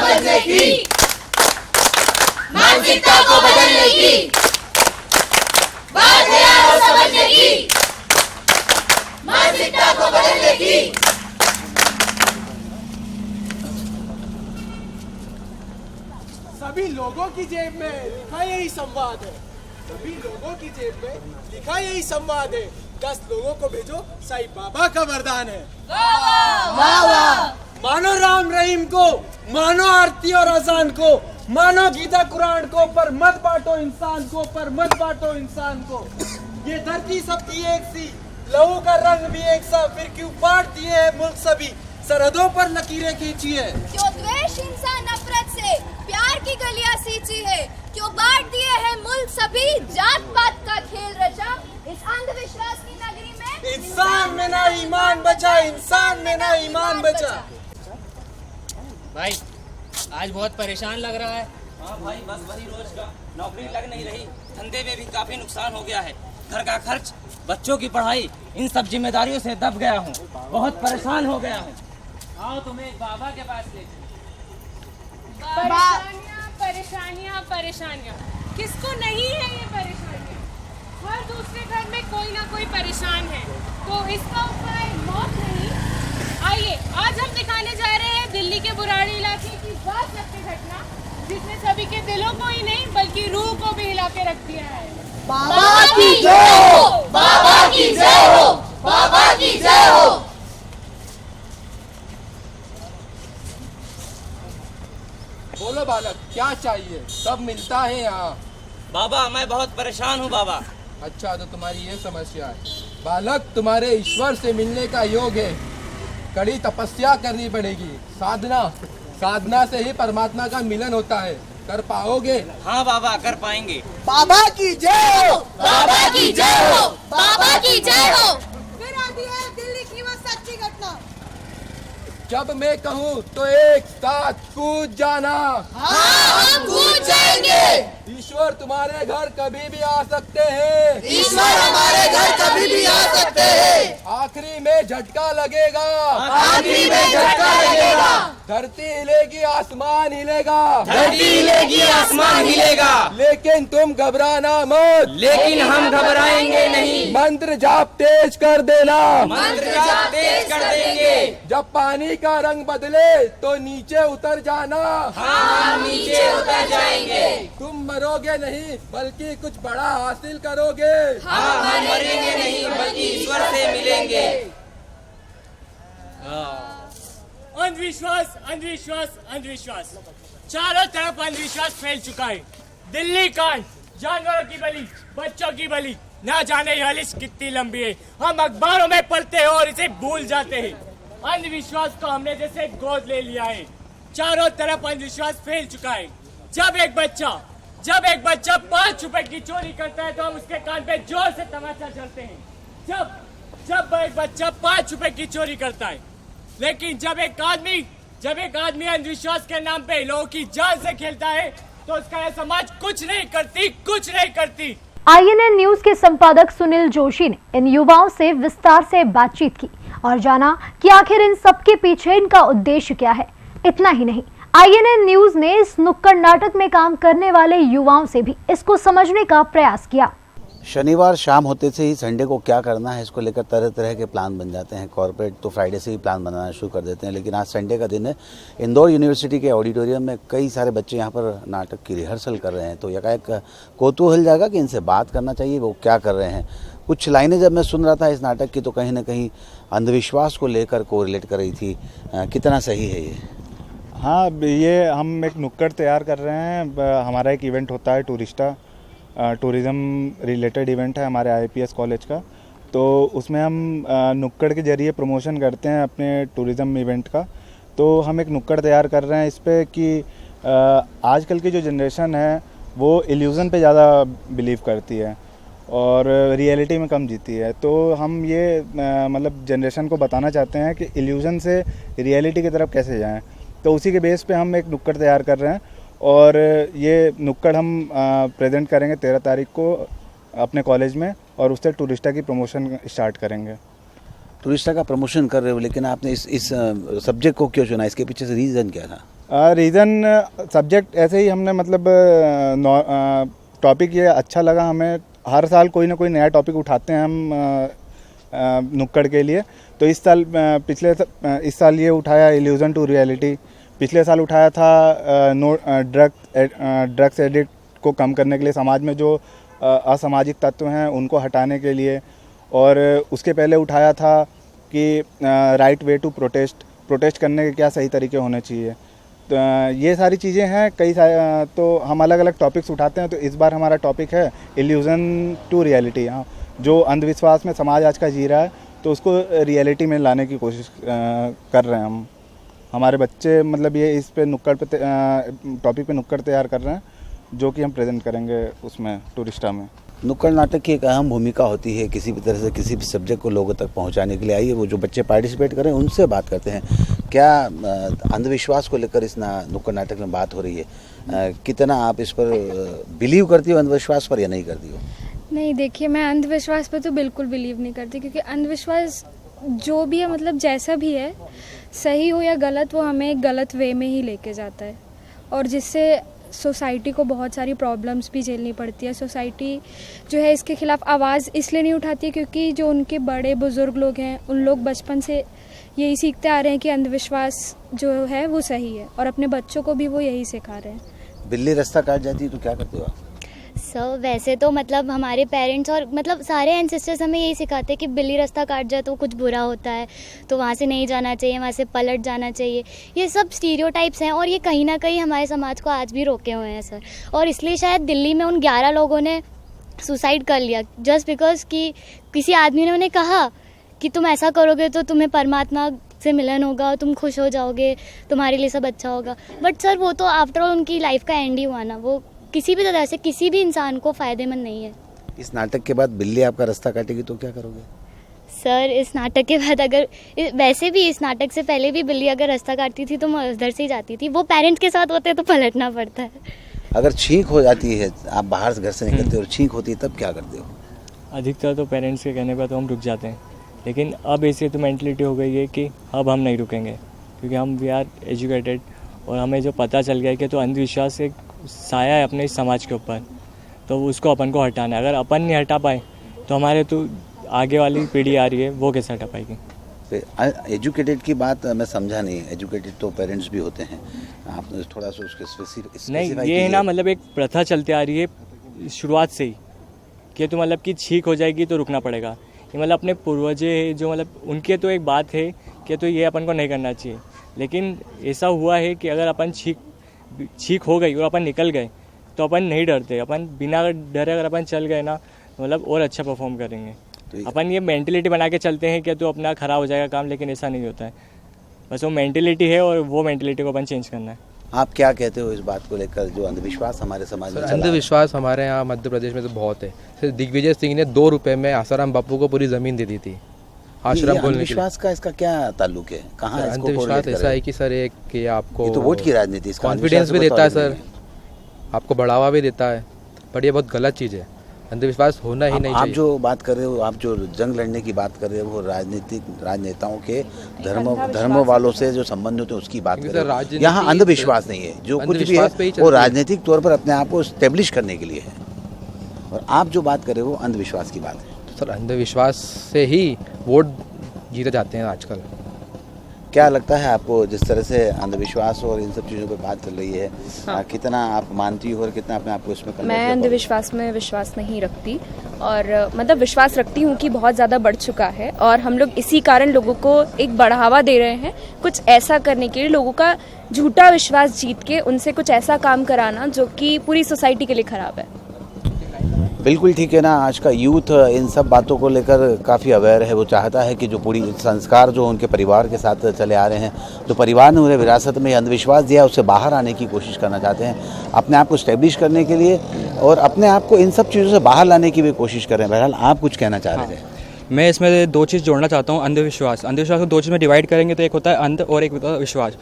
समझने की, मानसिकता को बदलने की बात है यारो, समझने की, मानसिकता को बदलने की। सभी लोगों की जेब में लिखा यही संवाद है, सभी लोगों की जेब में लिखा यही संवाद है। 10 लोगों को भेजो, साईं बाबा का वरदान है। मानो राम रहीम को, मानो आरती और अजान को, मानो गीता कुरान को, पर मत बांटो इंसान को, पर मत बांटो इंसान को। ये धरती सबकी एक सी, लहू का रंग भी एक सा, फिर क्यों बांट दिए है मुल्क सभी, सरहदों पर लकीरें खींची है। क्यों द्वेष हिंसा नफरत से प्यार की गलियां सींची है, क्यों बांट दिए हैं मुल्क सभी, जात पात का खेल रचा इस अंधविश्वास की नगरी में। इंसान में ना ईमान बचा, इंसान में ना ईमान बचा। भाई आज बहुत परेशान लग रहा है। हाँ भाई, बस वही रोज का, नौकरी लग नहीं रही, धंधे में भी काफी नुकसान हो गया है, घर का खर्च, बच्चों की पढ़ाई, इन सब जिम्मेदारियों से दब गया हूँ, बहुत परेशान हो गया हूँ। आओ तुम्हें एक बाबा के पास ले। परेशानियाँ परेशानियाँ परेशानियाँ, किसको नहीं है ये परेशानियाँ? हर दूसरे घर में कोई ना कोई परेशान है, तो इसका उपाय मौत नहीं। आइए आज हम दिखाने जा रहे हैं दिल्ली के बुराड़ी इलाके की बात सत्य घटना, जिसने सभी के दिलों को ही नहीं बल्कि रूह को भी हिला के रख दिया है। बाबा की जय हो, बाबा की जय हो, बाबा की जय हो। बोलो बालक, क्या चाहिए? सब मिलता है यहाँ। बाबा मैं बहुत परेशान हूँ बाबा। अच्छा, तो तुम्हारी ये समस्या है। बालक, तुम्हारे ईश्वर से मिलने का योग है, कड़ी तपस्या करनी पड़ेगी। साधना से ही परमात्मा का मिलन होता है। कर पाओगे? हाँ बाबा, कर पाएंगे। बाबा की जय हो, बाबा की जय हो, बाबा की जय हो। फिर आती है दिल्ली की वो सच्ची घटना। जब मैं कहूँ तो एक साथ कूद जाना। हाँ, हम कूद जाएंगे। ईश्वर तुम्हारे घर कभी भी आ सकते हैं। ईश्वर हमारे घर कभी भी आ सकते हैं। आखिरी में झटका लगेगा, आखिरी में झटका लगेगा। धरती हिलेगी, आसमान हिलेगा, धरती हिलेगी, आसमान हिलेगा, लेकिन तुम घबराना मत। लेकिन हम घबराएंगे नहीं। मंत्र जाप तेज कर देना। मंत्र जाप तेज कर देंगे। जब पानी का रंग बदले तो नीचे उतर जाना। हाँ, हम नीचे उतर जाएंगे। तुम मरोगे नहीं बल्कि कुछ बड़ा हासिल करोगे। हाँ, हम मरेंगे नहीं बल्कि ईश्वर से मिलेंगे। अंधविश्वास, अंधविश्वास, अंधविश्वास, चारों तरफ अंधविश्वास फैल चुका है। दिल्ली कांड, जानवरों की बलि, बच्चों की बलि, ना जाने यह लिस्ट कितनी लंबी है। हम अखबारों में पढ़ते हैं और इसे भूल जाते हैं। अंधविश्वास को हमने जैसे गोद ले लिया है। चारों तरफ अंधविश्वास फैल चुका है। जब एक बच्चा 5 रुपए की चोरी करता है तो हम उसके कान पे जोर से तमाचा जलते हैं। जब एक बच्चा 5 रुपए की चोरी करता है, लेकिन जब एक आदमी अंधविश्वास के नाम पे लोगों की जान से खेलता है तो उसका यह समाज कुछ नहीं करती। INN न्यूज के संपादक सुनील जोशी ने इन युवाओं से विस्तार से बातचीत की और जाना कि आखिर इन सबके पीछे इनका उद्देश्य क्या है। इतना ही नहीं, INN न्यूज ने इस नुक्कड़ नाटक में काम करने वाले युवाओं से भी इसको समझने का प्रयास किया। शनिवार शाम होते से ही संडे को क्या करना है इसको लेकर तरह तरह के प्लान बन जाते हैं। कॉर्पोरेट तो फ्राइडे से ही प्लान बनाना शुरू कर देते हैं, लेकिन आज संडे का दिन है। इंदौर यूनिवर्सिटी के ऑडिटोरियम में कई सारे बच्चे यहाँ पर नाटक की रिहर्सल कर रहे हैं, तो एकाएक कौतूहल जागा कि इनसे बात करना चाहिए, वो क्या कर रहे हैं। कुछ लाइनें जब मैं सुन रहा था इस नाटक की तो कहीं ना कहीं अंधविश्वास को लेकर कोरिलेट कर रही थी। कितना सही है ये? हाँ, ये हम एक नुक्कड़ तैयार कर रहे हैं। हमारा एक इवेंट होता है टूरिज़्म रिलेटेड इवेंट है हमारे IPS कॉलेज का, तो उसमें हम नुक्कड़ के ज़रिए प्रमोशन करते हैं अपने टूरिज़्म इवेंट का। तो हम एक नुक्कड़ तैयार कर रहे हैं इस पे कि आजकल की जो जनरेशन है वो इल्यूज़न पे ज़्यादा बिलीव करती है और रियलिटी में कम जीती है। तो हम ये मतलब जनरेशन को बताना चाहते हैं कि इल्यूज़न से रियलिटी की तरफ कैसे जाएं। तो उसी के बेस पे हम एक नुक्कड़ तैयार कर रहे हैं और ये नुक्कड़ हम प्रेजेंट करेंगे 13 तारीख को अपने कॉलेज में और उससे टूरिस्टा की प्रमोशन स्टार्ट करेंगे। टूरिस्टा का प्रमोशन कर रहे हो, लेकिन आपने इस सब्जेक्ट को क्यों चुना? इसके पीछे से रीज़न क्या था? रीज़न सब्जेक्ट ऐसे ही हमने मतलब टॉपिक ये अच्छा लगा हमें। हर साल कोई ना कोई नया टॉपिक उठाते हैं हम नुक्कड़ के लिए। तो इस साल ये उठाया इल्यूजन टू रियलिटी। पिछले साल उठाया था ड्रग्स एडिक्ट को कम करने के लिए, समाज में जो असामाजिक तत्व हैं उनको हटाने के लिए। और उसके पहले उठाया था कि राइट वे टू प्रोटेस्ट करने के क्या सही तरीके होने चाहिए। तो ये सारी चीज़ें हैं तो हम अलग अलग टॉपिक्स उठाते हैं। तो इस बार हमारा टॉपिक है इल्यूजन टू रियलिटी। हाँ, जो अंधविश्वास में समाज आज का जी रहा है तो उसको रियलिटी में लाने की कोशिश कर रहे हैं हम। हमारे बच्चे मतलब ये इस पे टॉपिक पे नुक्कड़ तैयार कर रहे हैं, जो कि हम प्रेजेंट करेंगे उसमें टूरिस्टा में। नुक्कड़ नाटक की एक अहम भूमिका होती है किसी भी तरह से किसी भी सब्जेक्ट को लोगों तक पहुंचाने के लिए। आइए वो जो बच्चे पार्टिसिपेट कर रहे हैं उनसे बात करते हैं। क्या अंधविश्वास को लेकर इस नुक्कड़ नाटक में बात हो रही है? कितना आप इस पर बिलीव करती हो, अंधविश्वास पर, या नहीं करती हो? नहीं, देखिए मैं अंधविश्वास पर तो बिल्कुल बिलीव नहीं करती, क्योंकि अंधविश्वास जो भी है मतलब जैसा भी है, सही हो या गलत, वो हमें एक गलत वे में ही लेके जाता है और जिससे सोसाइटी को बहुत सारी प्रॉब्लम्स भी झेलनी पड़ती है। सोसाइटी जो है इसके खिलाफ आवाज़ इसलिए नहीं उठाती है क्योंकि जो उनके बड़े बुजुर्ग लोग हैं उन लोग बचपन से यही सीखते आ रहे हैं कि अंधविश्वास जो है वो सही है और अपने बच्चों को भी वो यही सिखा रहे हैं। बिल्ली रास्ता काट जाती है तो क्या करते हो आप? सर वैसे तो मतलब हमारे पेरेंट्स और मतलब सारे एंसेस्टर्स हमें यही सिखाते हैं कि बिल्ली रास्ता काट जाए तो कुछ बुरा होता है, तो वहाँ से नहीं जाना चाहिए, वहाँ से पलट जाना चाहिए। ये सब स्टीरियोटाइप्स हैं और ये कहीं ना कहीं हमारे समाज को आज भी रोके हुए हैं सर। और इसलिए शायद दिल्ली में उन 11 लोगों ने सुसाइड कर लिया जस्ट बिकॉज कि किसी आदमी ने उन्हें कहा कि तुम ऐसा करोगे तो तुम्हें परमात्मा से मिलन होगा, तुम खुश हो जाओगे, तुम्हारे लिए सब अच्छा होगा। बट सर वो तो आफ्टर ऑल उनकी लाइफ का एंड ही हुआ ना, वो किसी भी तरह से किसी भी इंसान को फायदेमंद नहीं है। इस नाटक के बाद बिल्ली आपका रास्ता काटेगी तो क्या करोगे? सर इस नाटक के बाद अगर वैसे भी इस नाटक से पहले भी बिल्ली अगर रास्ता काटती थी तो मैं उधर से ही जाती थी। वो पेरेंट्स के साथ होते तो पलटना पड़ता है। अगर छींक हो जाती है, आप बाहर से घर से निकलते हो और छींक होती है तब क्या करते हो? अधिकतर तो पेरेंट्स के कहने पर तो हम रुक जाते हैं, लेकिन अब ऐसी तो मेंटलिटी हो गई है कि अब हम नहीं रुकेंगे क्योंकि हम वी आर एजुकेटेड और हमें जो पता चल गया है कि तो अंधविश्वास एक साया है अपने इस समाज के ऊपर, तो उसको अपन को हटाना है। अगर अपन नहीं हटा पाए तो हमारे तो आगे वाली पीढ़ी आ रही है वो कैसे हटा पाएगी? एजुकेटेड की बात मैं समझा नहीं। एजुकेटेड तो पेरेंट्स भी होते हैं, आप थोड़ा सा उसके स्पेसिफिक नहीं, ये है ना मतलब एक प्रथा चलती आ रही है शुरुआत से ही कि तो मतलब कि छींक हो जाएगी तो रुकना पड़ेगा। ये मतलब अपने पूर्वजे जो मतलब उनके तो एक बात है कि तो ये अपन को नहीं करना चाहिए, लेकिन ऐसा हुआ है कि अगर अपन छींक हो गई और अपन निकल गए तो अपन नहीं डरते। अपन बिना डरे अगर अपन चल गए ना तो मतलब और अच्छा परफॉर्म करेंगे। तो अपन ये मेंटलिटी बना के चलते हैं कि तो अपना खराब हो जाएगा काम, लेकिन ऐसा नहीं होता है। बस वो मेंटलिटी है और वो मेंटलिटी को अपन चेंज करना है। आप क्या कहते हो इस बात को लेकर जो अंधविश्वास हमारे समाज में? अंधविश्वास हमारे यहाँ मध्य प्रदेश में तो बहुत है। सिर्फ दिग्विजय सिंह ने 2 रुपए में आसाराम बापू को पूरी जमीन दे दी थी आश्रम खोलने के लिए। अंधविश्वास का इसका क्या ताल्लुक है? कहाँ अंधविश्वास ऐसा है कि सर एक कि आपको ये तो वोट की राजनीति, कॉन्फिडेंस भी देता है सर, आपको बढ़ावा भी देता है, पर ये बहुत गलत चीज़ है। अंधविश्वास होना ही नहीं चाहिए। आप जो बात कर रहे हो, आप जो जंग लड़ने की बात कर रहे हो, वो राजनेताओं के धर्म वालों से जो संबंध होते हैं उसकी बात कर रहे हो। यहाँ अंधविश्वास नहीं है, जो कुछ भी है वो राजनीतिक तौर पर अपने आप को स्टेब्लिश करने के लिए है। और आप जो बात कर रहे हो अंधविश्वास की बात है। सर अंधविश्वास से ही वोट जीते जाते हैं आजकल। क्या लगता है आपको, जिस तरह से अंधविश्वास और इन सब चीज़ों पे बात चल रही है, हाँ। कितना आप मानती हो और कितना अपने आप को इसमें? मैं अंधविश्वास में विश्वास नहीं रखती और मतलब विश्वास रखती हूँ कि बहुत ज़्यादा बढ़ चुका है और हम लोग इसी कारण लोगों को एक बढ़ावा दे रहे हैं कुछ ऐसा करने के लिए, लोगों का झूठा विश्वास जीत के उनसे कुछ ऐसा काम कराना जो कि पूरी सोसाइटी के लिए ख़राब है। बिल्कुल ठीक है ना। आज का यूथ इन सब बातों को लेकर काफ़ी अवेयर है। वो चाहता है कि जो पूरी संस्कार जो उनके परिवार के साथ चले आ रहे हैं, जो परिवार ने उन्हें विरासत में अंधविश्वास दिया, उससे बाहर आने की कोशिश करना चाहते हैं, अपने आप को स्टेब्लिश करने के लिए और अपने आप को इन सब चीज़ों से बाहर लाने की भी कोशिश कर रहे हैं। बहरहाल आप कुछ कहना चाह रहे थे? मैं इसमें दो चीज़ जोड़ना चाहता हूँ। अंधविश्वास को दो चीज़ में डिवाइड करेंगे तो एक होता है अंध और एक होता है विश्वास।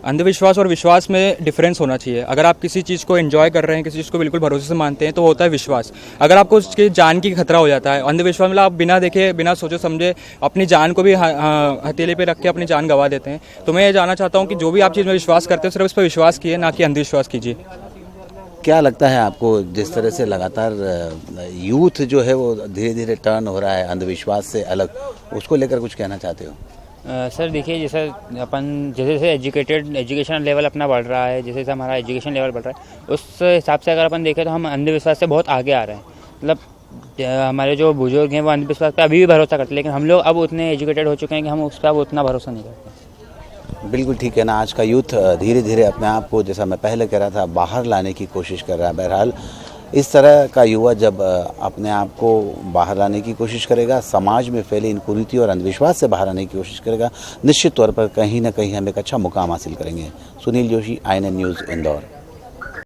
अंधविश्वास और विश्वास में डिफरेंस होना चाहिए। अगर आप किसी चीज़ को एंजॉय कर रहे हैं, किसी चीज़ को बिल्कुल भरोसे से मानते हैं, तो होता है विश्वास। अगर आपको उसकी जान की खतरा हो जाता है, अंधविश्वास मतलब आप बिना देखे बिना सोचे समझे अपनी जान को भी हथेली पे रख के अपनी जान गंवा देते हैं। तो मैं ये जानना चाहता हूँ कि जो भी आप चीज़ में विश्वास करते हो सिर्फ इस पर विश्वास कीजिए, ना कि अंधविश्वास कीजिए। क्या लगता है आपको, जिस तरह से लगातार यूथ जो है वो धीरे धीरे टर्न हो रहा है अंधविश्वास से अलग, उसको लेकर कुछ कहना चाहते हो? सर देखिए, जैसे जैसे एजुकेशन लेवल अपना बढ़ रहा है, जैसे हमारा एजुकेशन लेवल बढ़ रहा है, उस हिसाब से अगर अपन देखें तो हम अंधविश्वास से बहुत आगे आ रहे हैं। मतलब हमारे जो बुजुर्ग हैं वो अंधविश्वास पर अभी भी भरोसा करते हैं, लेकिन हम लोग अब उतने एजुकेटेड हो चुके हैं कि हम उस पर अब उतना भरोसा नहीं करते। बिल्कुल ठीक है ना। आज का यूथ धीरे धीरे अपने आप को, जैसा मैं पहले कह रहा था, बाहर लाने की कोशिश कर रहा है। बहरहाल इस तरह का युवा जब अपने आप को बाहर लाने की कोशिश करेगा, समाज में फैले इन कुरीति और अंधविश्वास से बाहर आने की कोशिश करेगा, निश्चित तौर पर कहीं ना कहीं हम एक अच्छा मुकाम हासिल करेंगे। Sunil Joshi, INN news, Indore.